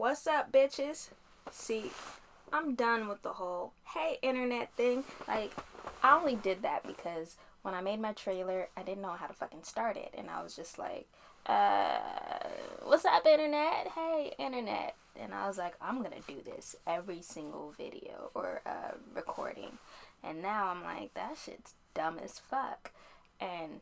What's up, bitches? See, I'm done with the whole hey internet thing. Like, I only did that because when I made my trailer, I didn't know how to fucking start it. And I was just like, what's up, internet? Hey, internet. And I was like, I'm gonna do this every single video or recording. And now I'm like, that shit's dumb as fuck. And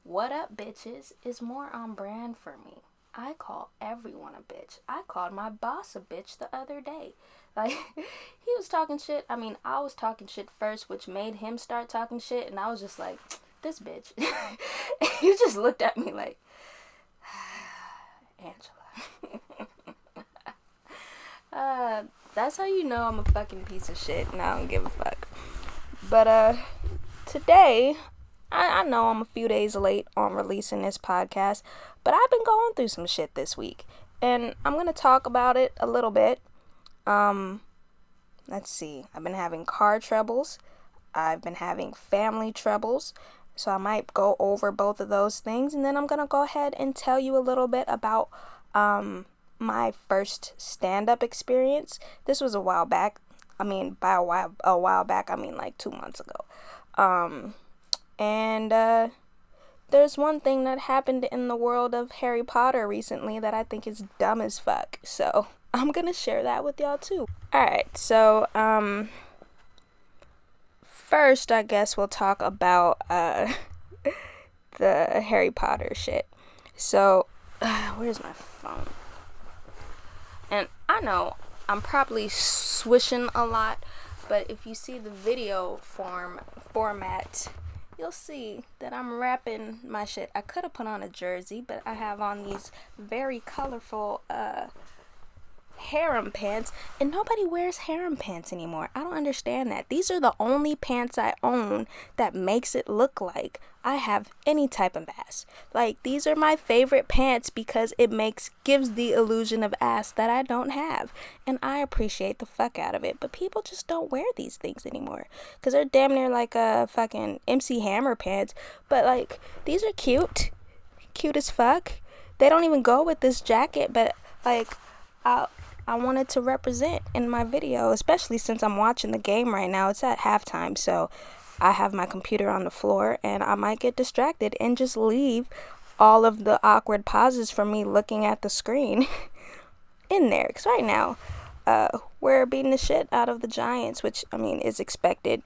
what up, bitches is more on brand for me. I call everyone a bitch. I called my boss a bitch the other day. Like, he was talking shit. I mean, I was talking shit first, which made him start talking shit. And I was just like, this bitch. He just looked at me like, Angela. That's how you know I'm a fucking piece of shit and I don't give a fuck. But, today, I know I'm a few days late on releasing this podcast, but I've been going through some shit this week, and I'm going to talk about it a little bit. Let's see. I've been having car troubles. I've been having family troubles, so I might go over both of those things, and then I'm going to go ahead and tell you a little bit about, my first stand-up experience. This was a while back. I mean, by a while back, I mean like 2 months ago. And there's one thing that happened in the world of Harry Potter recently that I think is dumb as fuck. So I'm gonna share that with y'all too. Alright, so first I guess we'll talk about the Harry Potter shit. So where's my phone? And I know I'm probably swishing a lot, but if you see the video format, you'll see that I'm wrapping my shit. I could have put on a jersey, but I have on these very colorful harem pants, and nobody wears harem pants anymore. I don't understand that. These are the only pants I own that makes it look like I have any type of ass. Like, these are my favorite pants because it gives the illusion of ass that I don't have, and I appreciate the fuck out of it. But people just don't wear these things anymore because they're damn near like a fucking MC Hammer pants. But like, these are cute as fuck. They don't even go with this jacket, but like, I wanted to represent in my video, especially since I'm watching the game right now. It's at halftime, so I have my computer on the floor, and I might get distracted and just leave all of the awkward pauses from me looking at the screen in there. Because right now, we're beating the shit out of the Giants, which, I mean, is expected.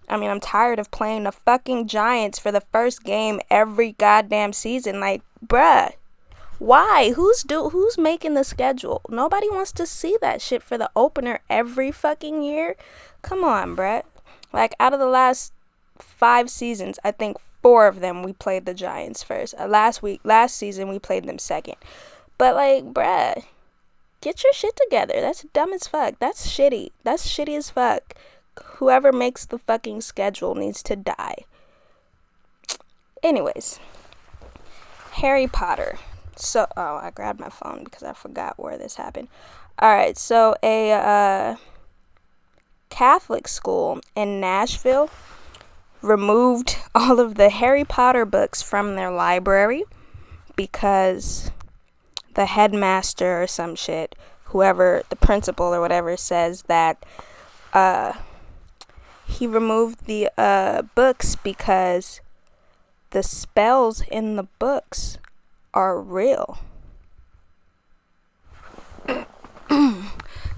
I mean, I'm tired of playing the fucking Giants for the first game every goddamn season. Like, bruh. Why? Who's making the schedule? Nobody wants to see that shit for the opener every fucking year. Come on, bruh. Like, out of the last 5 seasons, I think 4 of them we played the Giants first. Last season we played them second. But like, bruh, get your shit together. That's dumb as fuck. That's shitty. That's shitty as fuck. Whoever makes the fucking schedule needs to die. Anyways, Harry Potter. So, I grabbed my phone because I forgot where this happened. Alright, so a Catholic school in Nashville removed all of the Harry Potter books from their library because the headmaster or some shit, whoever, the principal or whatever, says that he removed the books because the spells in the books are real.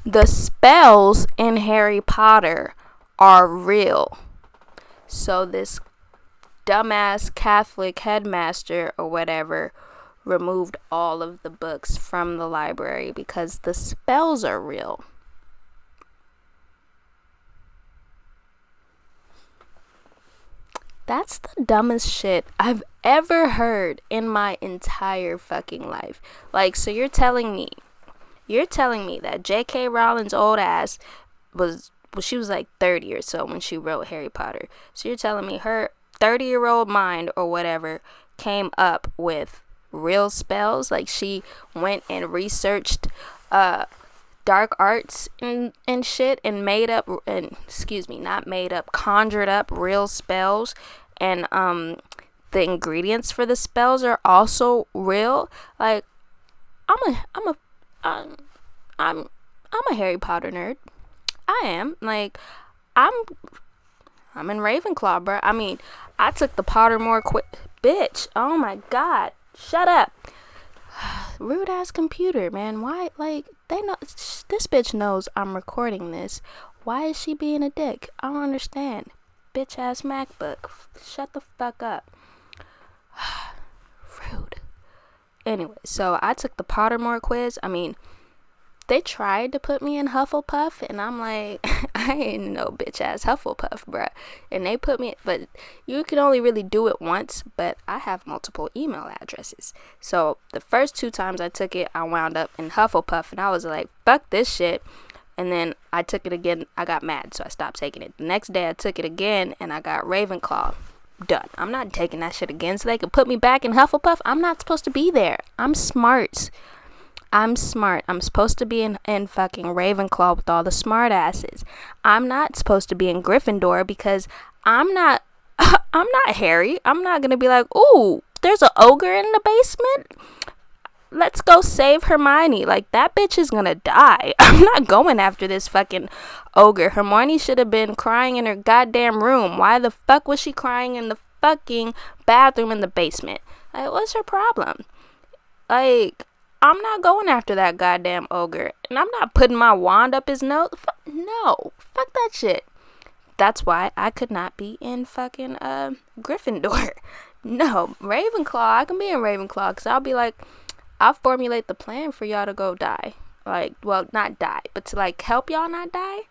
The spells in Harry Potter are real. So this dumbass Catholic headmaster or whatever removed all of the books from the library because the spells are real. That's the dumbest shit I've ever heard in my entire fucking life. Like, so you're telling me that J.K. Rowling's old ass she was like 30 or so when she wrote Harry Potter. So you're telling me her 30-year-old mind or whatever came up with real spells? Like, she went and researched dark arts and shit and conjured up real spells, and the ingredients for the spells are also real. Like, I'm a Harry Potter nerd. I am. Like, I'm in Ravenclaw, bro. I mean, I took the Pottermore bitch. Oh my god. Shut up. Rude ass computer, man. Why? Like, they know this bitch knows I'm recording this. Why is she being a dick? I don't understand. Bitch ass MacBook. Shut the fuck up. Rude. Anyway, so I took the Pottermore quiz. I mean, they tried to put me in Hufflepuff, and I'm like, I ain't no bitch ass Hufflepuff, bruh. And they put me, but you can only really do it once, but I have multiple email addresses. So the first 2 times I took it, I wound up in Hufflepuff, and I was like, fuck this shit. And then I took it again, I got mad, so I stopped taking it. The next day I took it again, and I got Ravenclaw. Done. I'm not taking that shit again so they could put me back in Hufflepuff. I'm not supposed to be there. I'm smart. I'm supposed to be in fucking Ravenclaw with all the smart asses. I'm not supposed to be in Gryffindor because I'm not Harry. I'm not gonna be like, ooh, there's an ogre in the basement. Let's go save Hermione. Like, that bitch is gonna die. I'm not going after this fucking ogre. Hermione should have been crying in her goddamn room. Why the fuck was she crying in the fucking bathroom in the basement? Like, what's her problem? Like, I'm not going after that goddamn ogre. And I'm not putting my wand up his nose. No. Fuck that shit. That's why I could not be in fucking Gryffindor. No. Ravenclaw. I can be in Ravenclaw because I'll be like, I'll formulate the plan for y'all to go die. Like, well, not die, but to like help y'all not die.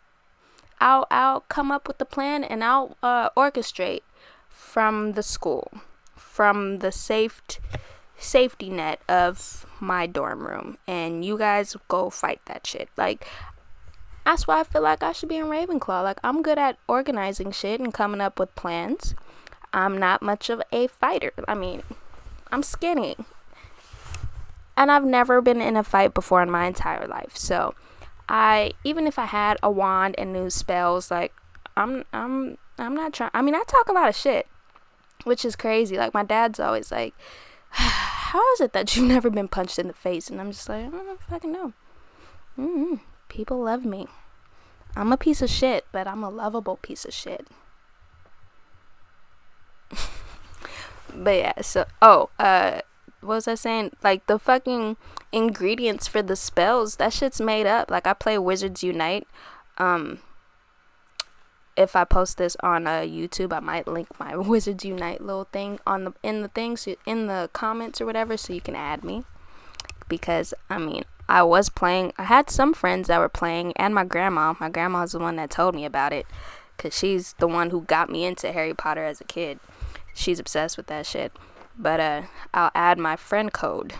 I'll come up with the plan and I'll orchestrate from the school, from the safety net of my dorm room, and you guys go fight that shit. Like, that's why I feel like I should be in Ravenclaw. Like, I'm good at organizing shit and coming up with plans. I'm not much of a fighter. I mean, I'm skinny, and I've never been in a fight before in my entire life. So even if I had a wand and knew spells, like, I'm not trying. I mean, I talk a lot of shit, which is crazy. Like, my dad's always like, how is it that you've never been punched in the face? And I'm just like, I don't fucking know. People love me. I'm a piece of shit, but I'm a lovable piece of shit. But yeah, so, what was I saying? Like, the fucking ingredients for the spells, that shit's made up. Like, I play Wizards Unite. If I post this on YouTube, I might link my Wizards Unite little thing in the comments or whatever, so you can add me. Because, I mean, I was playing. I had some friends that were playing, and my grandma. My grandma's the one that told me about it, because she's the one who got me into Harry Potter as a kid. She's obsessed with that shit. But I'll add my friend code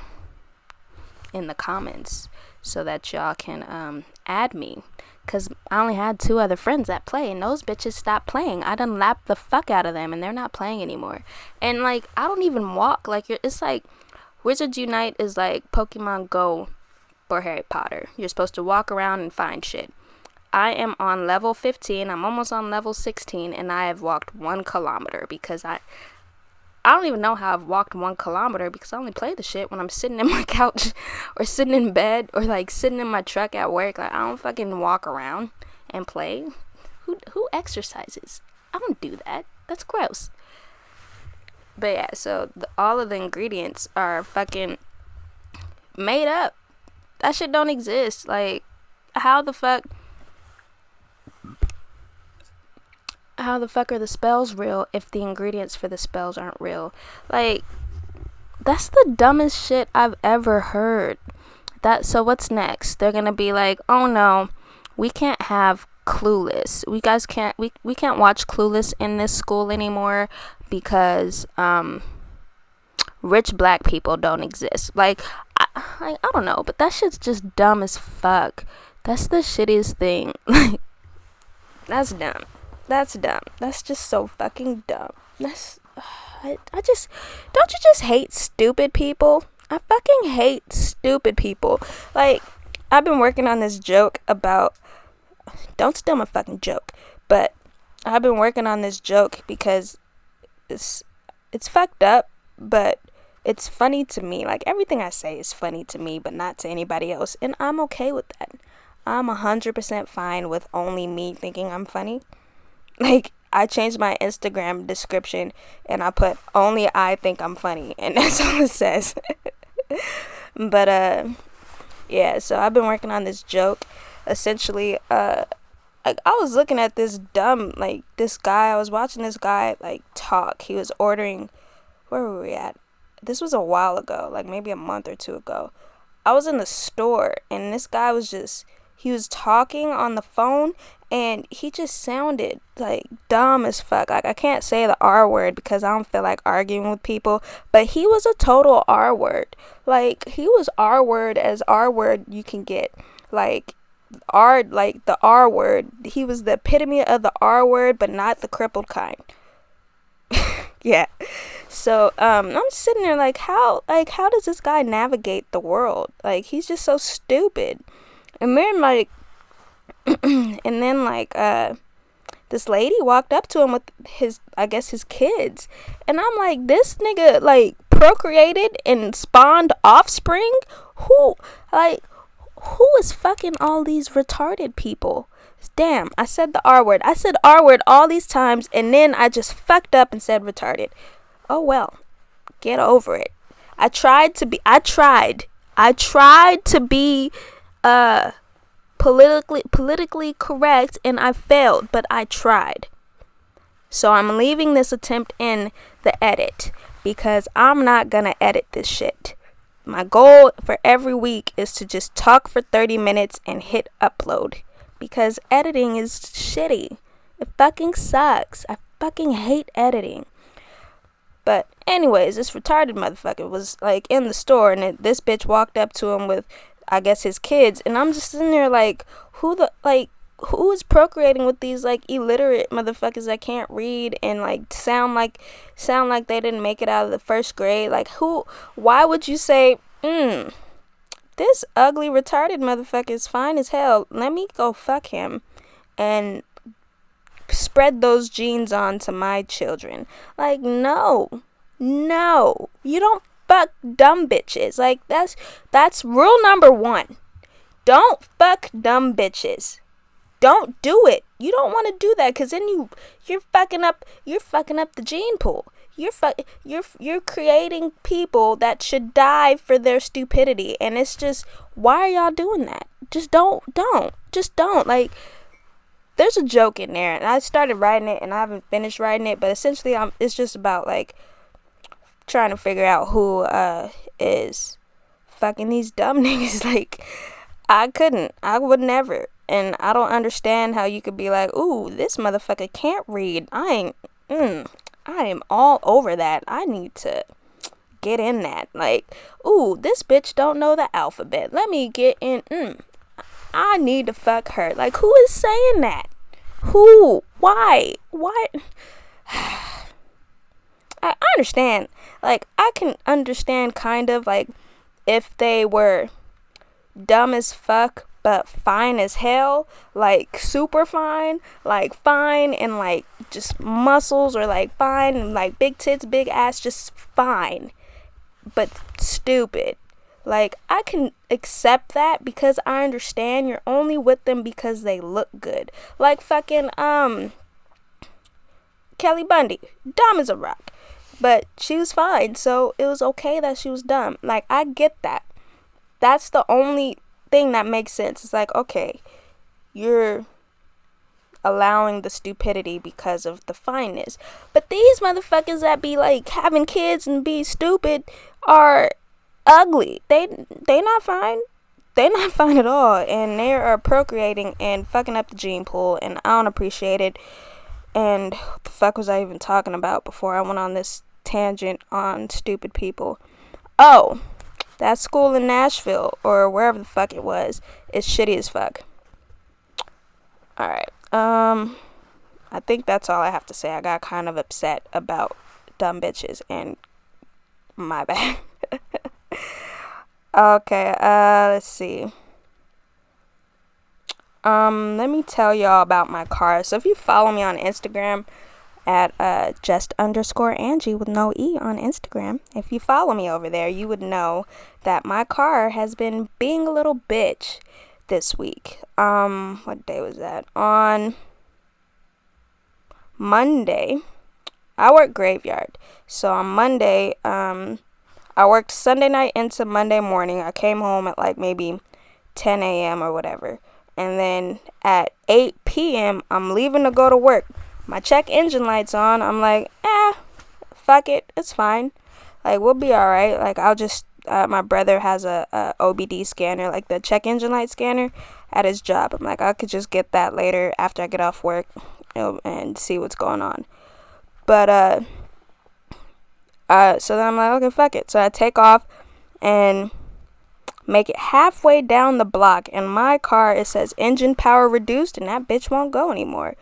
in the comments so that y'all can add me. Because I only had 2 other friends that play, and those bitches stopped playing. I done lapped the fuck out of them, and they're not playing anymore. And, like, I don't even walk. Like, it's like Wizards Unite is like Pokemon Go for Harry Potter. You're supposed to walk around and find shit. I am on level 15. I'm almost on level 16, and I have walked 1 kilometer because I don't even know how I've walked 1 kilometer because I only play the shit when I'm sitting in my couch or sitting in bed or like sitting in my truck at work. Like, I don't fucking walk around and play. Who exercises? I don't do that. That's gross. But yeah, so all of the ingredients are fucking made up. That shit don't exist. Like, how the fuck are the spells real if the ingredients for the spells aren't real? Like, that's the dumbest shit I've ever heard. So what's next? They're gonna be like, oh no, we can't have Clueless. We can't watch Clueless in this school anymore because rich black people don't exist. Like, I don't know, but that shit's just dumb as fuck. That's the shittiest thing. Like, that's dumb. That's dumb. That's just so fucking dumb. I just, don't you just hate stupid people? I fucking hate stupid people. Like, I've been working on this joke about, don't steal my fucking joke, but I've been working on this joke because it's fucked up, but It's funny to me. Like, everything I say is funny to me, but not to anybody else. And I'm okay with that. I'm 100% fine with only me thinking I'm funny. Like, I changed my Instagram description and I put only I think I'm funny, and that's all it says. But yeah, so I've been working on this joke. Essentially, like, I was looking at this guy. I was watching this guy like talk. He was ordering. Where were we at? This was a while ago, like maybe a month or two ago. I was in the store and this guy he was talking on the phone, and he just sounded like dumb as fuck. Like, I can't say the R word because I don't feel like arguing with people, but he was a total R word. Like, he was R word as R word you can get. Like, the R word. He was the epitome of the R word, but not the crippled kind. Yeah. So I'm sitting there like, how does this guy navigate the world? Like, he's just so stupid. And then this lady walked up to him with his kids, and I'm like, this nigga like procreated and spawned offspring. Who is fucking all these retarded people? Damn, I said the R word. I said R word all these times, and then I just fucked up and said retarded. Oh well, get over it. I tried to be politically correct, and I failed, but I tried. So I'm leaving this attempt in the edit because I'm not gonna edit this shit. My goal for every week is to just talk for 30 minutes and hit upload, because editing is shitty. It fucking sucks. I fucking hate editing. But anyways, this retarded motherfucker was like in the store, and this bitch walked up to him with, I guess, his kids, and I'm just sitting there like, who is procreating with these like illiterate motherfuckers that can't read and like sound like they didn't make it out of the first grade? Like, why would you say, this ugly retarded motherfucker is fine as hell, let me go fuck him and spread those genes on to my children? Like, no, you don't fuck dumb bitches. Like, that's rule number 1. Don't fuck dumb bitches. Don't do it. You don't want to do that, because then you're fucking up the gene pool. You're creating people that should die for their stupidity, and it's just, why are y'all doing that? Just don't. Like, there's a joke in there, and I started writing it and I haven't finished writing it, but essentially it's just about like trying to figure out who is fucking these dumb niggas. Like, I would never. And I don't understand how you could be like, ooh, this motherfucker can't read. I am all over that. I need to get in that. Like, ooh, this bitch don't know the alphabet. Let me get in. I need to fuck her. Like, who is saying that? Who? Why? I understand. Like, I can understand kind of like if they were dumb as fuck but fine as hell, like super fine, like fine and like just muscles, or like fine and like big tits, big ass, just fine but stupid. Like, I can accept that because I understand you're only with them because they look good. Like fucking Kelly Bundy, dumb as a rock, but she was fine, so it was okay that she was dumb. Like, I get that. That's the only thing that makes sense. It's like, okay, you're allowing the stupidity because of the fineness. But these motherfuckers that be like having kids and be stupid are ugly. They not fine. They're not fine at all, and they are procreating and fucking up the gene pool, and I don't appreciate it. And what the fuck was I even talking about before I went on this tangent on stupid people? Oh, that school in Nashville, or wherever the fuck it was, is shitty as fuck. Alright, I think that's all I have to say. I got kind of upset about dumb bitches, and my bad. Okay, let's see. Let me tell y'all about my car. So if you follow me on Instagram at just_Angie with no E on Instagram. If you follow me over there, you would know that my car has been being a little bitch this week. What day was that? On Monday, I work graveyard. So on Monday, I worked Sunday night into Monday morning. I came home at like maybe 10 a.m. or whatever. And then at 8 p.m., I'm leaving to go to work. My check engine light's on. I'm like, fuck it. It's fine. Like, we'll be all right. Like, I'll just, my brother has a OBD scanner, like the check engine light scanner at his job. I'm like, I could just get that later after I get off work, and see what's going on. But, so then I'm like, okay, fuck it. So I take off and make it halfway down the block, and my car, it says engine power reduced, and that bitch won't go anymore.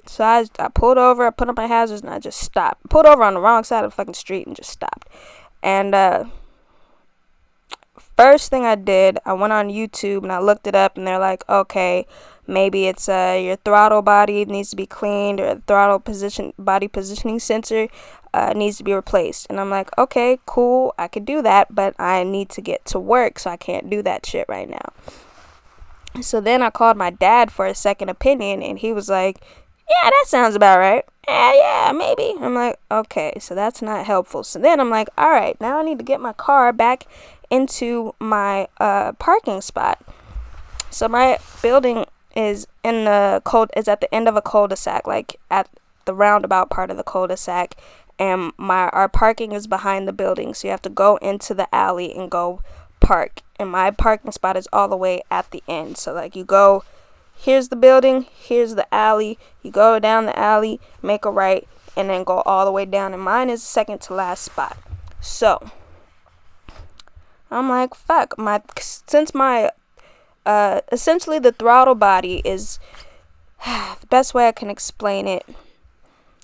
So I pulled over, I put up my hazards, and I just stopped. I pulled over on the wrong side of the fucking street and just stopped. And first thing I did, I went on YouTube and I looked it up, and they're like, okay, maybe it's your throttle body needs to be cleaned, or the throttle body positioning sensor needs to be replaced. And I'm like, okay, cool, I could do that, but I need to get to work, so I can't do that shit right now. So then I called my dad for a second opinion, and he was like, yeah, that sounds about right. Yeah, maybe. I'm like, okay, so that's not helpful. So then I'm like, all right, now I need to get my car back into my parking spot. So my building is is at the end of a cul-de-sac, like at the roundabout part of the cul-de-sac, and our parking is behind the building, so you have to go into the alley and go park, and my parking spot is all the way at the end. So like, you go, here's the building, here's the alley, you go down the alley, make a right, and then go all the way down, and mine is the second to last spot. So I'm like, fuck, since my essentially the throttle body is the best way I can explain it.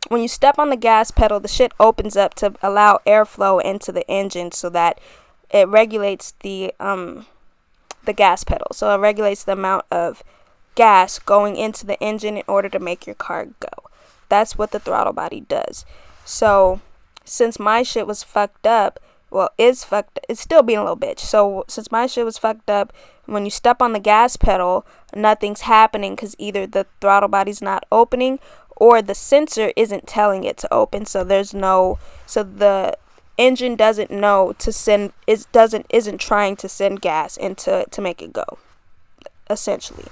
When you step on the gas pedal, the shit opens up to allow airflow into the engine, so that it regulates the gas pedal. So it regulates the amount of gas going into the engine in order to make your car go. That's what the throttle body does. So since my shit was fucked up, it's still being a little bitch. So since my shit was fucked up, when you step on the gas pedal, nothing's happening, because either the throttle body's not opening, or the sensor isn't telling it to open. So the engine doesn't know to send, isn't trying to send gas into to make it go, essentially.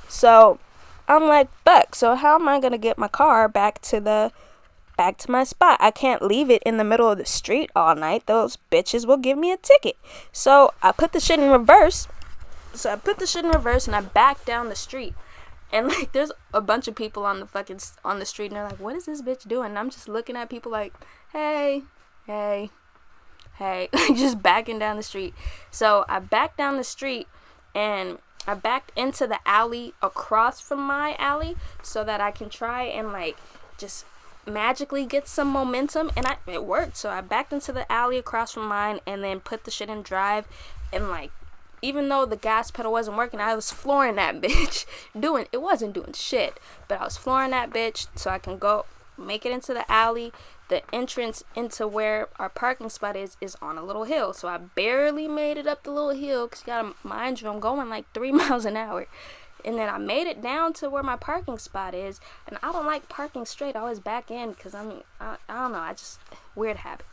So I'm like, fuck, so how am I gonna get my car back to my spot? I can't leave it in the middle of the street all night. Those bitches will give me a ticket. So I put the shit in reverse. And I backed down the street. And like, there's a bunch of people on the street, and they're like, what is this bitch doing? And I'm just looking at people like, hey, just backing down the street. So I backed down the street, and I backed into the alley across from my alley, so that I can try and like just magically get some momentum, and it worked. So I backed into the alley across from mine, and then put the shit in drive, and like, even though the gas pedal wasn't working, I was flooring that bitch. It wasn't doing shit, but I was flooring that bitch so I can go make it into the alley. The entrance into where our parking spot is on a little hill, so I barely made it up the little hill, because you gotta mind you, I'm going like 3 miles an hour. And then I made it down to where my parking spot is, and I don't like parking straight. I always back in, because I don't know, weird habit.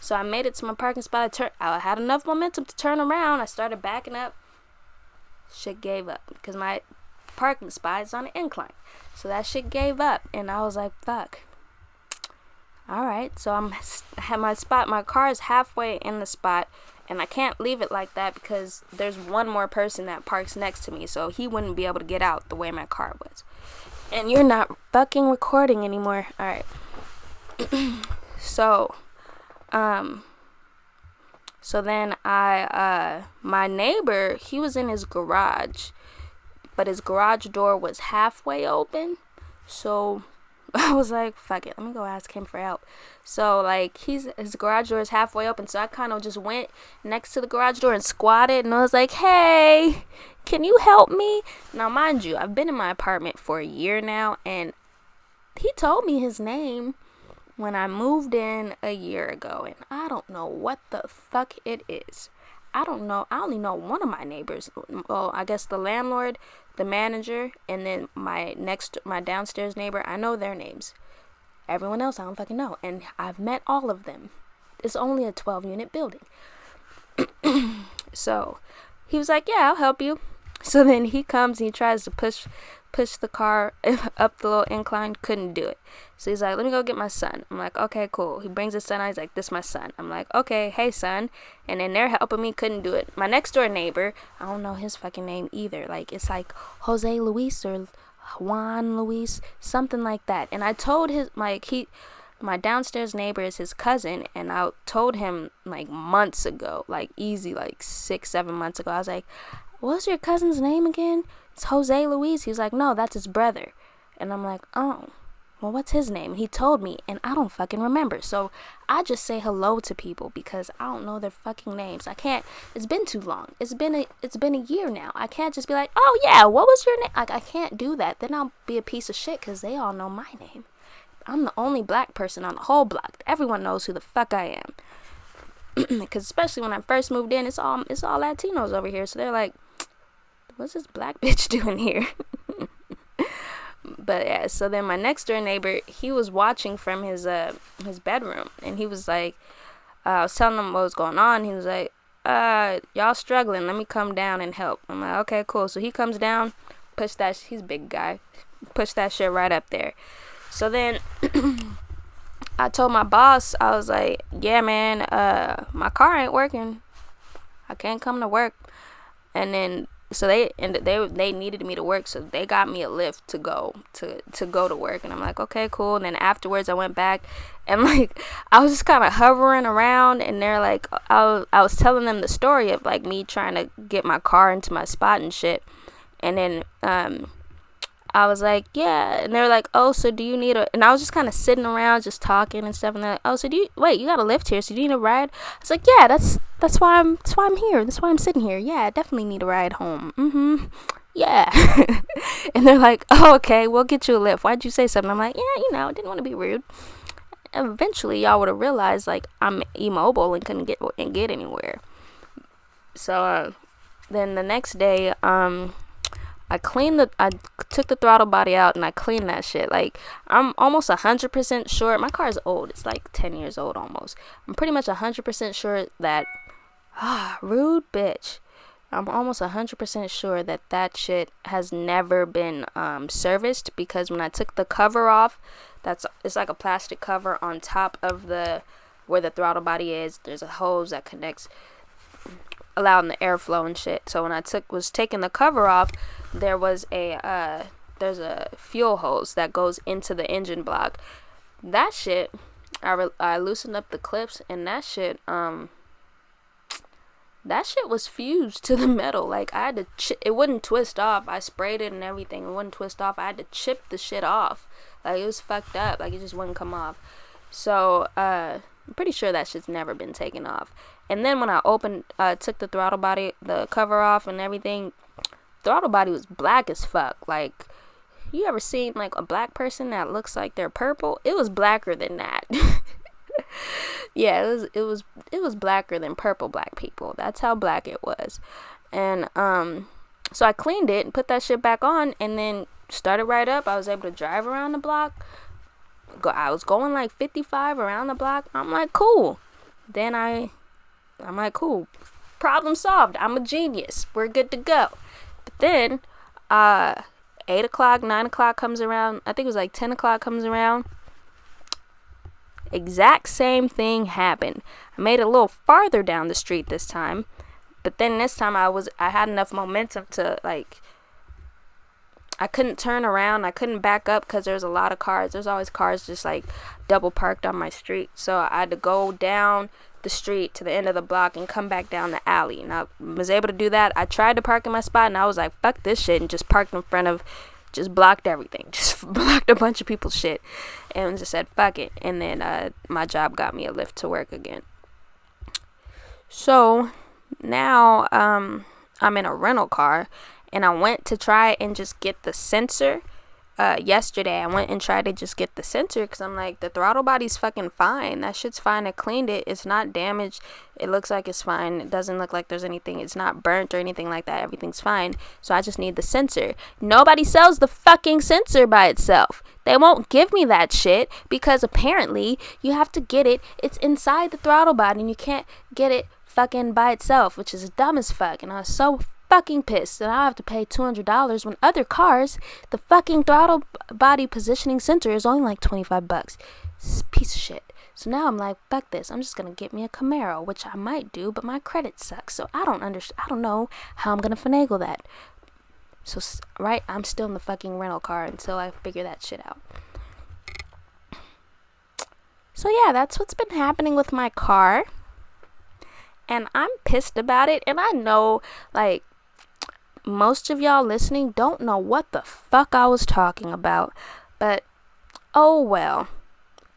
So I made it to my parking spot. I had enough momentum to turn around. I started backing up. Shit gave up, because my parking spot is on an incline. So that shit gave up, and I was like, fuck. Alright, so I have my car is halfway in the spot, and I can't leave it like that, because there's one more person that parks next to me, so he wouldn't be able to get out the way my car was. And you're not fucking recording anymore. Alright. So then my neighbor, he was in his garage, but his garage door was halfway open. So I was like, fuck it, let me go ask him for help. So like, his garage door is halfway open, so I kind of just went next to the garage door and squatted, and I was like, hey, can you help me? Now mind you, I've been in my apartment for a year now, and he told me his name when I moved in a year ago, and I don't know what the fuck it is. I don't know. I only know one of my neighbors. Well, I guess the landlord, the manager, and then my downstairs neighbor. I know their names. Everyone else I don't fucking know, and I've met all of them. It's only a 12-unit building. So he was like, yeah, I'll help you. So then he comes and he tries to push the car up the little incline. Couldn't do it. So he's like, let me go get my son. I'm like, okay, cool. He brings his son out. He's like, this is my son. I'm like, okay, hey son. And then they're helping me. Couldn't do it. My next door neighbor, I don't know his fucking name either. Like, it's like Jose Luis or Juan Luis, something like that. And I told my downstairs neighbor is his cousin, and I told him like months ago, like easy, like 6-7 months ago. I was like, what's your cousin's name again? It's Jose Luis. He's like, no, that's his brother. And I'm like, oh, well, what's his name? He told me, and I don't fucking remember. So I just say hello to people because I don't know their fucking names. I can't. It's been too long. It's been a year now. I can't just be like, oh yeah, what was your name? Like, I can't do that. Then I'll be a piece of shit because they all know my name. I'm the only black person on the whole block. Everyone knows who the fuck I am. Because especially when I first moved in, it's all Latinos over here. So they're like, what's this black bitch doing here? But yeah, so then my next door neighbor, he was watching from his bedroom, and he was like, I was telling him what was going on. He was like, y'all struggling, let me come down and help. I'm like, okay, cool. So he comes down, he's a big guy, push that shit right up there. So then I told my boss, I was like, yeah, man, my car ain't working. I can't come to work. And then, so they needed me to work, so they got me a lift to go to work. And I'm like, okay, cool. And then afterwards I went back, and like I was just kind of hovering around, and they're like, I was telling them the story of like me trying to get my car into my spot and shit. And then I was like, yeah. And they were like, oh, so do you need and I was just kind of sitting around just talking and stuff, and they're like, oh, so you got a lift here, so do you need a ride? I was like, yeah, that's why I'm here, that's why I'm sitting here. Yeah, I definitely need a ride home. Yeah. And they're like, oh, okay, we'll get you a lift. Why'd you say something? I'm like, yeah, I didn't want to be rude. Eventually y'all would have realized like I'm immobile and couldn't get anywhere. So then the next day, I took the throttle body out and I cleaned that shit. Like, I'm almost 100% sure, my car is old, it's like 10 years old almost. I'm pretty much 100% sure that, rude bitch. I'm almost 100% sure that shit has never been serviced, because when I took the cover off, it's like a plastic cover on top of where the throttle body is. There's a hose that connects, allowing the airflow and shit. So when I was taking the cover off, there's a fuel hose that goes into the engine block. That shit, I loosened up the clips, and that shit was fused to the metal. Like, I had to it wouldn't twist off. I sprayed it and everything, it wouldn't twist off. I had to chip the shit off. Like, it was fucked up. Like, it just wouldn't come off. So I'm pretty sure that shit's never been taken off. And then when I took the throttle body, the cover off and everything, throttle body was black as fuck. Like, you ever seen like a black person that looks like they're purple? It was blacker than that. Yeah, it was blacker than purple black people. That's how black it was. And so I cleaned it and put that shit back on, and then started right up. I was able to drive around the block. I was going like 55 around the block. I'm like, cool. Then I'm like, cool, problem solved. I'm a genius. We're good to go. But then 8 o'clock, 9 o'clock comes around. I think it was like 10 o'clock comes around. Exact same thing happened. I made it a little farther down the street this time, but then this time I had enough momentum to, like, I couldn't turn around, I couldn't back up because there's a lot of cars. There's always cars just like double parked on my street. So I had to go down the street to the end of the block and come back down the alley. And I was able to do that. I tried to park in my spot, and I was like, fuck this shit, and just parked in front of, just blocked everything. Just blocked a bunch of people's shit and just said, fuck it. And then my job got me a lift to work again. So now I'm in a rental car, and I went to try and just get the sensor yesterday I went and tried to just get the sensor, because I'm like, the throttle body's fucking fine, that shit's fine. I cleaned it, it's not damaged, it looks like it's fine, it doesn't look like there's anything, it's not burnt or anything like that, everything's fine. So I just need the sensor. Nobody sells the fucking sensor by itself. They won't give me that shit, because apparently you have to get it, it's inside the throttle body, and you can't get it fucking by itself, which is dumb as fuck. And I was so fucking pissed that I have to pay $200 when other cars, the fucking throttle body positioning sensor is only like $25. It's a piece of shit. So now I'm like, fuck this, I'm just gonna get me a Camaro, which I might do, but my credit sucks, so I don't know how I'm gonna finagle that. So right, I'm still in the fucking rental car until I figure that shit out. So yeah, that's what's been happening with my car, and I'm pissed about it. And I know, like, most of y'all listening don't know what the fuck I was talking about, but oh well,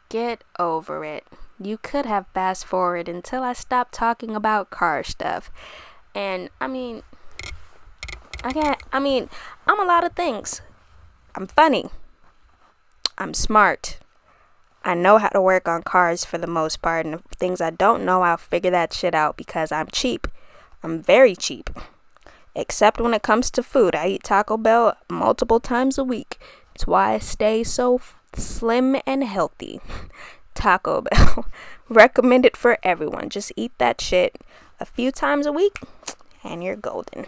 get over it. You could have fast forward until I stopped talking about car stuff. And I'm a lot of things. I'm funny, I'm smart, I know how to work on cars for the most part, and the things I don't know, I'll figure that shit out, because I'm cheap. I'm very cheap. Except when it comes to food. I eat Taco Bell multiple times a week. It's why I stay so slim and healthy. Taco Bell. Recommend it for everyone. Just eat that shit a few times a week and you're golden.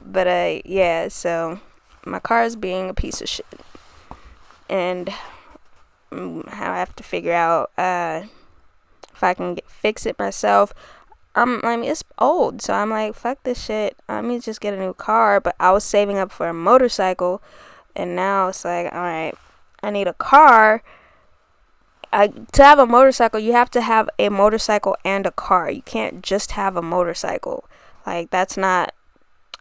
But yeah, so my car is being a piece of shit. And how I have to figure out if I can fix it myself. I mean, it's old, so I'm like, fuck this shit. Let me just get a new car. But I was saving up for a motorcycle, and now it's like, all right, I need a car. To have a motorcycle, you have to have a motorcycle and a car. You can't just have a motorcycle. Like, that's not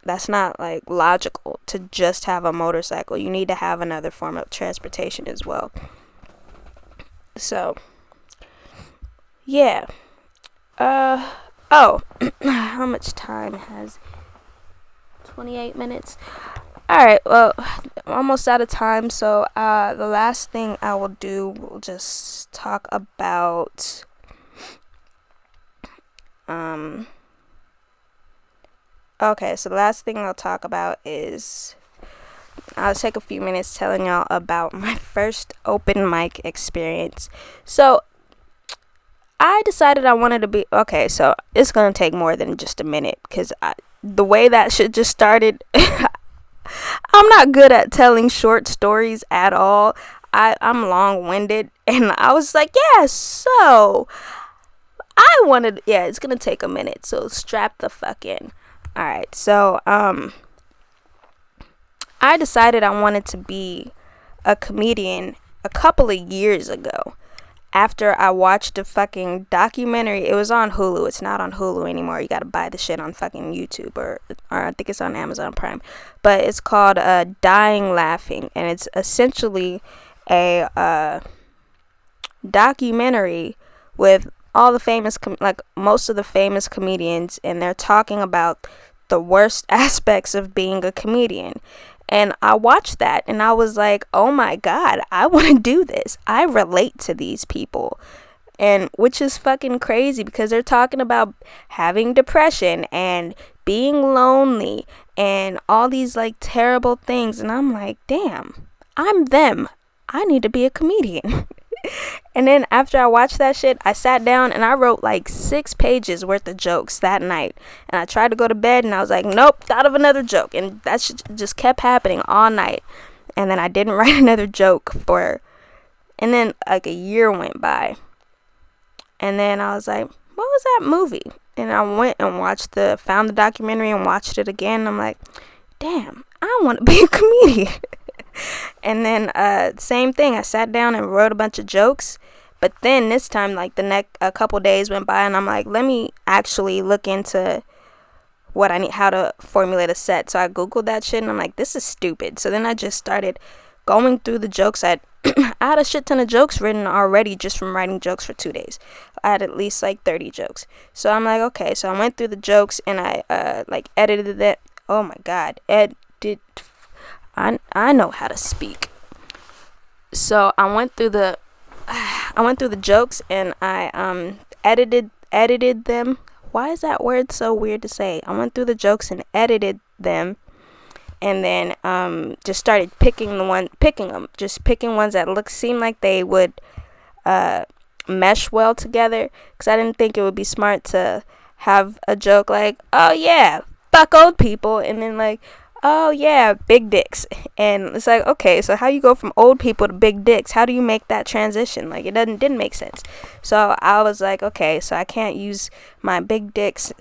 like logical to just have a motorcycle. You need to have another form of transportation as well. So yeah. How much time has 28 minutes? Alright, well, I'm almost out of time, so the last thing I will do, we'll just talk about okay, so the last thing I'll talk about is, I'll take a few minutes telling y'all about my first open mic experience. So I decided I wanted to be, okay, so it's going to take more than just a minute, because the way that shit just started, I'm not good at telling short stories at all. I'm long-winded, and I was like, yeah, so it's going to take a minute, so strap the fuck in. Alright, so I decided I wanted to be a comedian a couple of years ago. After I watched a fucking documentary. It was on Hulu. It's not on Hulu anymore. You gotta buy the shit on fucking YouTube, or I think it's on Amazon Prime. But it's called Dying Laughing, and it's essentially a documentary with all the famous most of the famous comedians, and they're talking about the worst aspects of being a comedian. And I watched that, and I was like, oh my god, I want to do this. I relate to these people. And which is fucking crazy, because they're talking about having depression and being lonely and all these like terrible things. And I'm like, damn, I'm them. I need to be a comedian. And then after I watched that shit, I sat down and I wrote like 6 pages worth of jokes that night. And I tried to go to bed, and I was like, nope, thought of another joke. And that shit just kept happening all night. And then I didn't write another joke and then like a year went by. And then I was like, what was that movie? And I went and found the documentary and watched it again. I'm like, damn, I want to be a comedian. And then same thing, I sat down and wrote a bunch of jokes. But then this time, like a couple days went by, and I'm like, let me actually look into what I need, how to formulate a set. So I googled that shit, and I'm like, this is stupid. So then I just started going through the jokes. I had a shit ton of jokes written already just from writing jokes for 2 days. I had at least like 30 jokes. So I'm like, okay. So I went through the jokes, and I edited it. Oh my god, I know how to speak. So I went through the jokes, and I edited them. Why is that word so weird to say? I went through the jokes and edited them, and then just started picking them, just picking ones that seemed like they would mesh well together, because I didn't think it would be smart to have a joke like, oh yeah, fuck old people, and then like, oh yeah, big dicks. And it's like, okay, so how you go from old people to big dicks? How do you make that transition? Like, it didn't make sense. So I was like, okay, so I can't use my big dicks